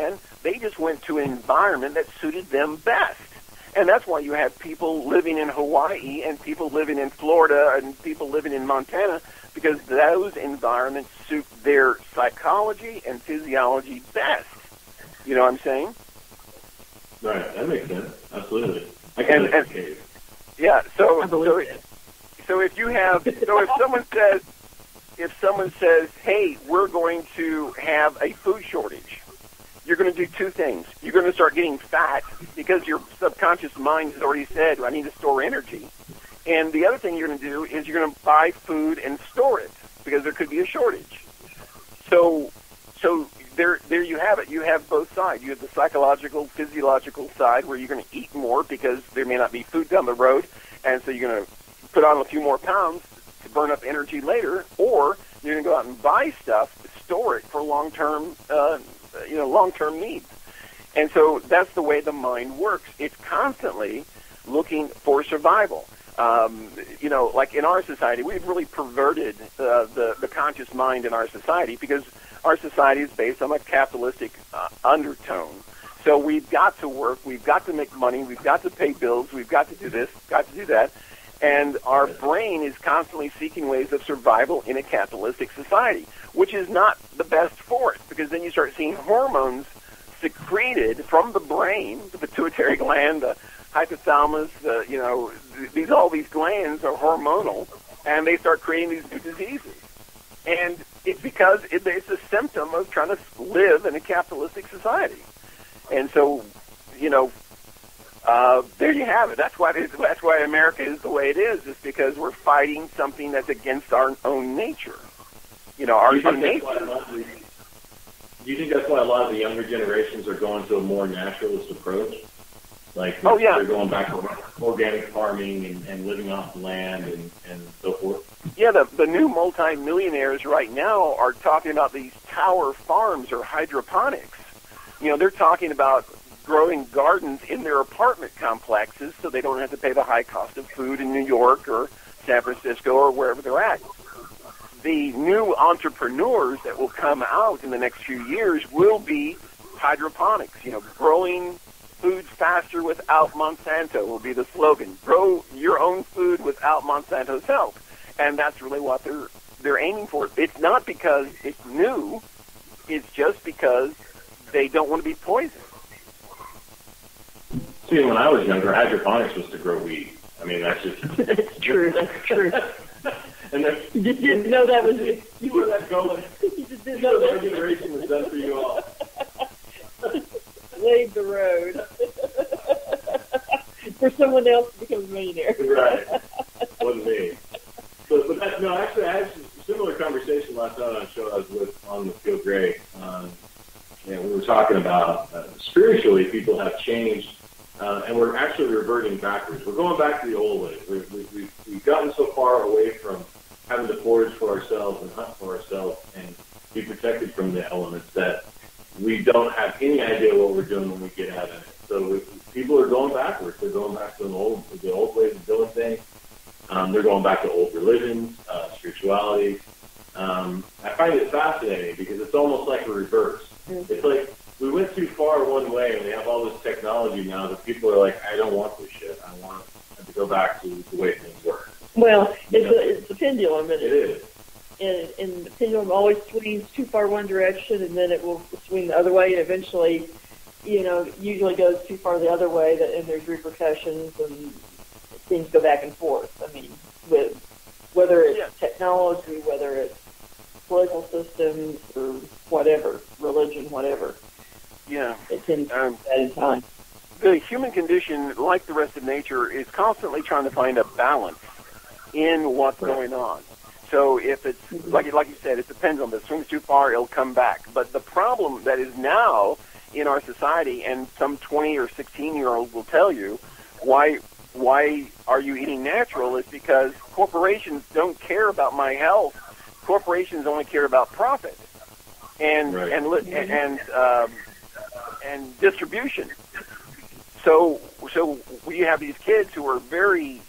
caveman, they just went to an environment that suited them best. And that's why you have people living in Hawaii and people living in Florida and people living in Montana, because those environments suit their psychology and physiology best. You know what I'm saying? Right, that makes sense. Absolutely. Yeah, so if you have, so if someone says, hey, we're going to have a food shortage, you're going to do two things. You're going to start getting fat because your subconscious mind has already said, I need to store energy. And the other thing you're going to do is you're going to buy food and store it because there could be a shortage. So there you have it. You have both sides. You have the psychological, physiological side where you're going to eat more because there may not be food down the road, and so you're going to put on a few more pounds to burn up energy later, or you're going to go out and buy stuff, store it for long-term needs. And so that's the way the mind works. It's constantly looking for survival. Like in our society, we've really perverted the conscious mind in our society because our society is based on a capitalistic undertone. So we've got to work, we've got to make money, we've got to pay bills, we've got to do this, got to do that. And our brain is constantly seeking ways of survival in a capitalistic society, which is not the best for it, because then you start seeing hormones secreted from the brain, the pituitary gland, the hypothalamus, all these glands are hormonal, and they start creating these new diseases. And it's because it's a symptom of trying to live in a capitalistic society. And so, there you have it. That's why America is the way it is because we're fighting something that's against our own nature. Our nature. Do you think that's why a lot of the younger generations are going to a more naturalist approach? Like, they're going back to organic farming and living off the land and so forth? Yeah, the new multi-millionaires right now are talking about these tower farms or hydroponics. They're talking about growing gardens in their apartment complexes so they don't have to pay the high cost of food in New York or San Francisco or wherever they're at. The new entrepreneurs that will come out in the next few years will be hydroponics, growing food faster without Monsanto will be the slogan. Grow your own food without Monsanto's help. And that's really what they're aiming for. It's not because it's new, it's just because they don't want to be poisoned. See, when I was younger, hydroponics was to grow weed. I mean, that's just... That's true. And you just didn't know that was it. You were that going. You just didn't know that generation was done for you all. Laid the road for someone else to become a millionaire. Right. Wasn't me. Actually, I had a similar conversation last night on a show I was with Phil Gray. We were talking about spiritually, people have changed, and we're actually reverting backwards. We're going back to the old ways. We've gotten so far away from having to forage for ourselves and hunt for ourselves and be protected from the elements that we don't have any idea what we're doing when we get out of it. So people are going backwards. They're going back to the old ways of doing things. They're going back to old religions, spirituality. I find it fascinating because it's almost like a reverse. Mm-hmm. It's like we went too far one way, and we have all this technology now that people are like, I don't want this shit. I want to go back to the way things were. Well, it's a pendulum. It is. And the pendulum always swings too far one direction, and then it will swing the other way, and eventually, usually goes too far the other way, and there's repercussions, and things go back and forth. I mean, with whether it's technology, whether it's political systems, or whatever, religion, whatever. Yeah. It tends to be that in time. The human condition, like the rest of nature, is constantly trying to find a balance in what's going on. So if it's, like you said, it depends on if it swings too far, it'll come back. But the problem that is now in our society, and some 20 or 16-year-olds will tell you, why are you eating natural, is because corporations don't care about my health. Corporations only care about profit and distribution. So we have these kids who are very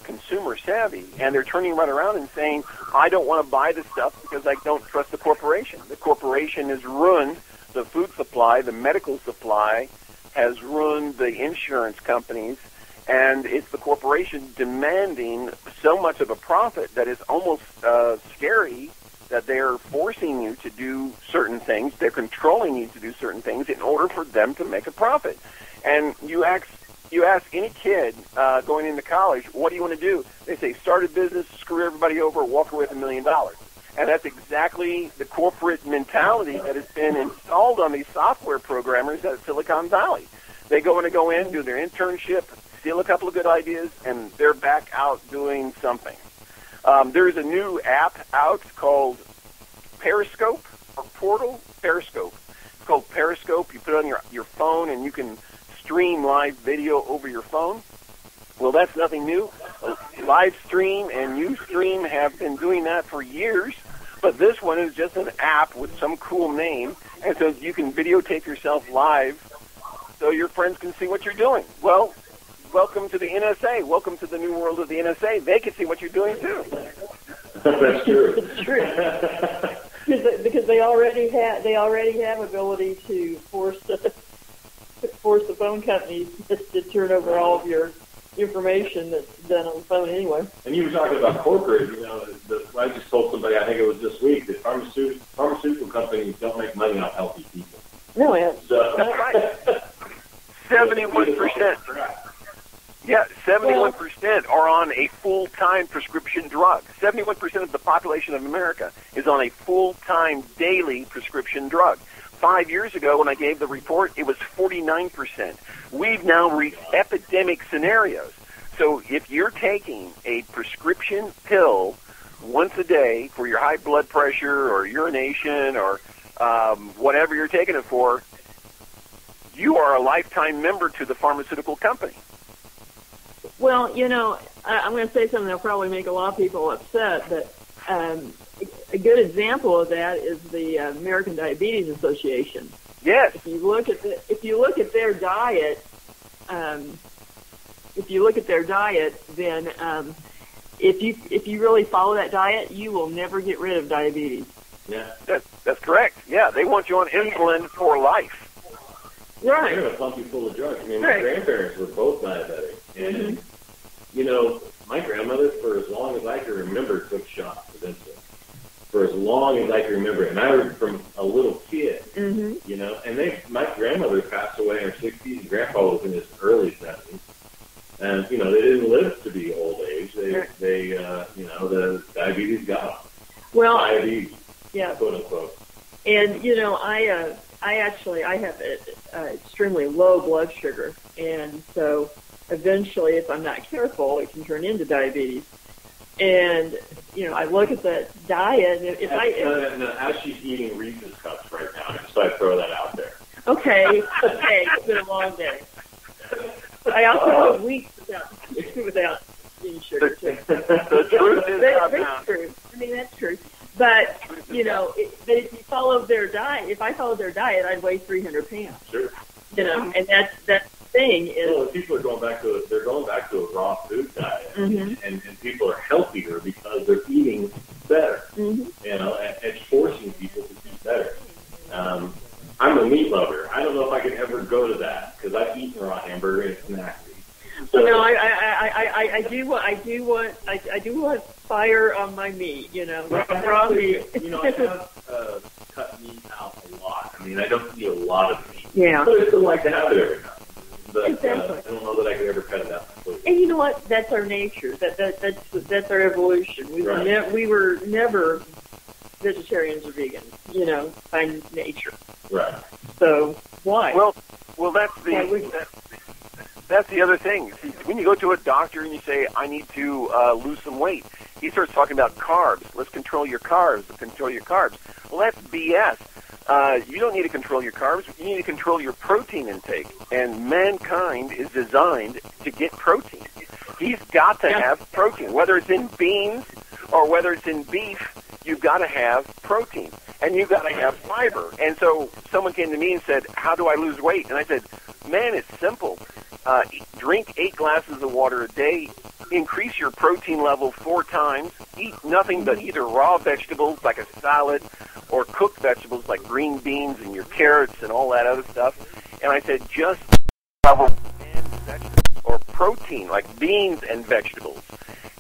consumer savvy, and they're turning right around and saying, I don't want to buy this stuff because I don't trust the corporation. The corporation has ruined the food supply, the medical supply, has ruined the insurance companies, and it's the corporation demanding so much of a profit that it's almost scary that they're forcing you to do certain things. They're controlling you to do certain things in order for them to make a profit. And you ask any kid going into college, what do you want to do? They say, start a business, screw everybody over, walk away with $1 million. And that's exactly the corporate mentality that has been installed on these software programmers at Silicon Valley. They go in, do their internship, steal a couple of good ideas, and they're back out doing something. There's a new app out called Periscope, or Portal Periscope. It's called Periscope. You put it on your phone, and you can stream live video over your phone. Well, that's nothing new. Live stream and Ustream have been doing that for years, but this one is just an app with some cool name, and so you can videotape yourself live so your friends can see what you're doing. Well, welcome to the NSA. Welcome to the new world of the NSA. They can see what you're doing, too. That's true. It's true. Because they already have ability to force the phone companies to turn over all of your information that's done on the phone anyway. And you were talking about corporate, I just told somebody, I think it was this week, that pharmaceutical companies don't make money off healthy people. No, yeah. So, that's right. 71%. Yeah, 71% are on a full-time prescription drug. 71% of the population of America is on a full-time daily prescription drug. 5 years ago, when I gave the report, it was 49%. We've now reached epidemic scenarios. So if you're taking a prescription pill once a day for your high blood pressure or urination or whatever you're taking it for, you are a lifetime member to the pharmaceutical company. Well, I'm going to say something that'll probably make a lot of people upset, but a good example of that is the American Diabetes Association. Yes. If you look at their diet, then if you really follow that diet, you will never get rid of diabetes. Yeah, that's correct. Yeah, they want you on insulin for life. Right. They're going to pump you full of drugs. I mean, my grandparents were both diabetic, and my grandmother, for as long as I can remember, took shots of insulin. For as long as I can remember, and I was from a little kid, and my grandmother passed away in her 60s, and Grandpa was in his early 70s, and they didn't live to be old age. They the diabetes got them. Well, diabetes, yeah, quote unquote. And I have extremely low blood sugar, and so eventually, if I'm not careful, it can turn into diabetes. And I look at the diet. As she's eating Reese's cups right now, so I throw that out there. Okay, it's been a long day. I also have weeks without eating sugar too. The truth is that's true. I mean, that's true. But but if you follow their diet, if I followed their diet, I'd weigh 300 pounds. Sure. And that's the thing is. Well, people are going back to a raw food diet, and people are healthier because they're eating better. And it's forcing people to eat better. I'm a meat lover. I don't know if I could ever go to that because I've eaten raw hamburger and it's nasty. So, I do want fire on my meat. Raw meat. I have cut meat out a lot. I mean, I don't eat a lot of meat. Yeah. But I still like to have it every now and then. But exactly. I don't know that I could ever cut it out completely. And you know what? That's our nature. That's our evolution. We were never vegetarians or vegans, by nature. Right. So why? Well, that's the other thing. See, when you go to a doctor and you say, I need to lose some weight, he starts talking about carbs. Let's control your carbs. Well, that's BS. You don't need to control your carbs. You need to control your protein intake. And mankind is designed to get protein. He's got to have protein. Whether it's in beans or whether it's in beef, you've got to have protein. And you've got to have fiber. And so someone came to me and said, how do I lose weight? And I said, man, it's simple. Drink 8 glasses of water a day, increase your protein level 4 times, eat nothing but either raw vegetables like a salad or cooked vegetables like green beans and your carrots and all that other stuff. And I said, just cover or protein like beans and vegetables.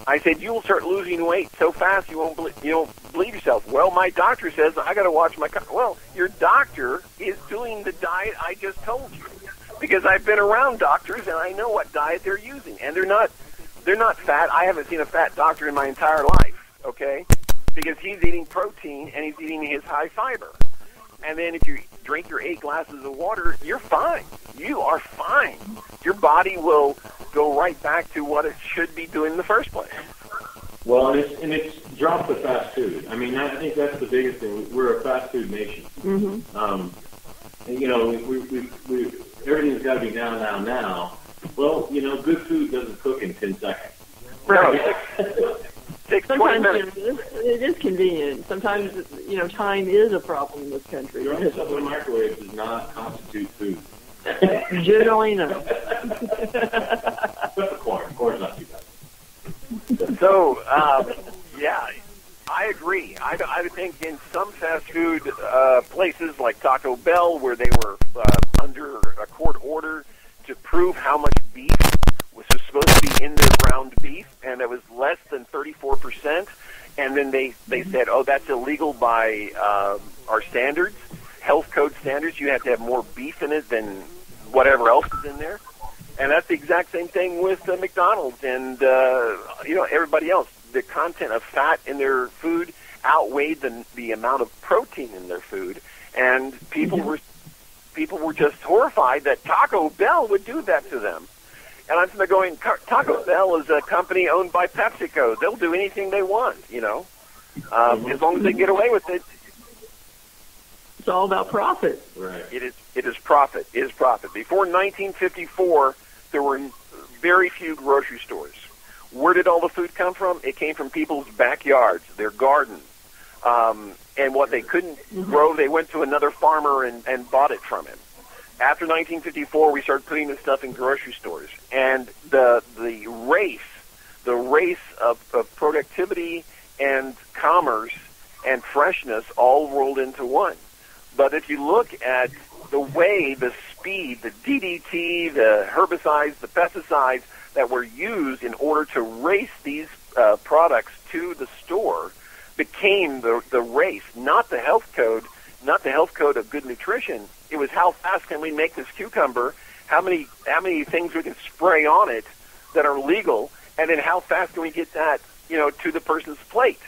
I said, you will start losing weight so fast you won't believe yourself. Well, my doctor says I got to watch my. Well, your doctor is doing the diet I just told you, because I've been around doctors and I know what diet they're using, and they're not fat. I haven't seen a fat doctor in my entire life. Okay, because he's eating protein and he's eating his high fiber. And then if you drink your 8 glasses of water, you're fine. You are fine. Your body will go right back to what it should be doing in the first place. Well, and it's drop the fast food. I mean, I think that's the biggest thing. We're a fast food nation. Mm-hmm. And, you know, we everything's got to be now. Well, you know, good food doesn't cook in 10 seconds. Right. Sometimes it is convenient. Sometimes, you know, time is a problem in this country. Throwing stuff in the microwave does not constitute food. Generally, no. Except for corn. Corn's not too bad. So, yeah, I agree. I think in some fast food places like Taco Bell, where they were under a court order to prove how much beef was supposed to be in their ground beef, and it was less than 34%, and then they said, oh, that's illegal by our standards, health code standards. You have to have more beef in it than whatever else is in there. And that's the exact same thing with McDonald's and you know, everybody else. The content of fat in their food outweighed the amount of protein in their food, and people were just horrified that Taco Bell would do that to them. And I'm going, Taco Bell is a company owned by PepsiCo. They'll do anything they want, you know, as long as they get away with it. It's all about profit. Right. It is profit. It is profit. Before 1954, there were very few grocery stores. Where did all the food come from? It came from people's backyards, their gardens. And what they couldn't grow, they went to another farmer and bought it from him. After 1954, we started putting this stuff in grocery stores. And the race of productivity and commerce and freshness all rolled into one. But if you look at the way, the speed, the DDT, the herbicides, the pesticides that were used in order to race these products to the store became the race, not the health code of good nutrition. It was how fast can we make this cucumber, how many things we can spray on it that are legal, and then how fast can we get that, you know, to the person's plate.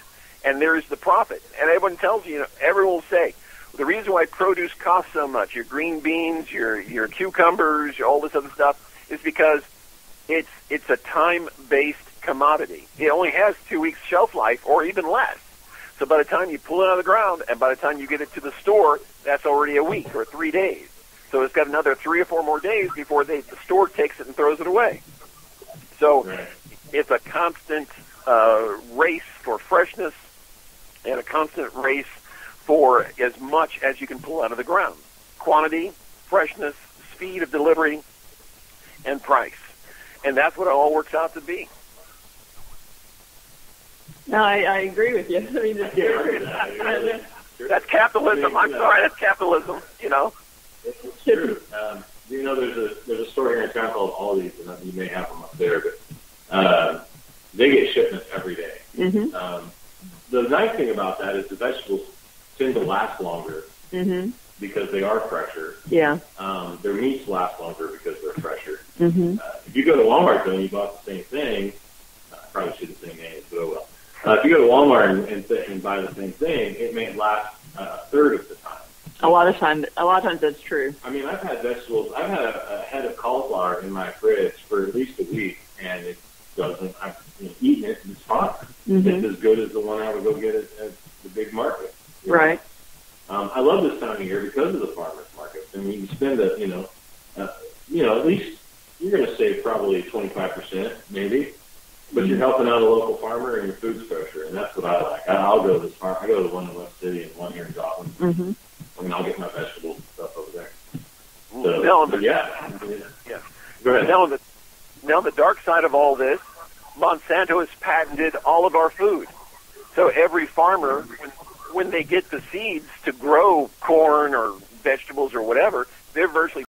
And there's the profit. And everyone tells you, everyone will say, the reason why produce costs so much, your green beans, your cucumbers, all this other stuff, is because it's a time-based commodity. It only has 2 weeks shelf life or even less. So by the time you pull it out of the ground and by the time you get it to the store, that's already a week or 3 days. So it's got another 3 or 4 more days before the store takes it and throws it away. So it's a constant race for freshness and a constant race for as much as you can pull out of the ground. Quantity, freshness, speed of delivery, and price. And that's what it all works out to be. No, I agree with you. I mean, that's capitalism. I'm sorry, that's capitalism, you know. It's true. You know, there's a store here in town called Aldi's, and you may have them up there, but they get shipments every day. Mm-hmm. The nice thing about that is the vegetables tend to last longer because they are fresher. Yeah. Their meats last longer because they're fresher. Mm-hmm. If you go to Walmart, though, and you bought the same thing, probably shouldn't say names, but oh well. If you go to Walmart and buy the same thing, it may last a third of the time. A lot of times that's true. I mean, I've had vegetables. I've had a head of cauliflower in my fridge for at least a week, and it doesn't. I've eaten it, and it's fine. Mm-hmm. It's as good as the one I would go get at the big market. Right. I love this time of year because of the farmers market. I mean, you spend at least you're going to save probably 25%, maybe. But you're helping out a local farmer and your food's fresher, and that's what I like. I'll go to this farm. I go to the one in West City and one here in Joplin. Mm-hmm. I mean, I'll get my vegetables and stuff over there. So, Go ahead. Now the dark side of all this, Monsanto has patented all of our food. So every farmer, when they get the seeds to grow corn or vegetables or whatever, they're virtually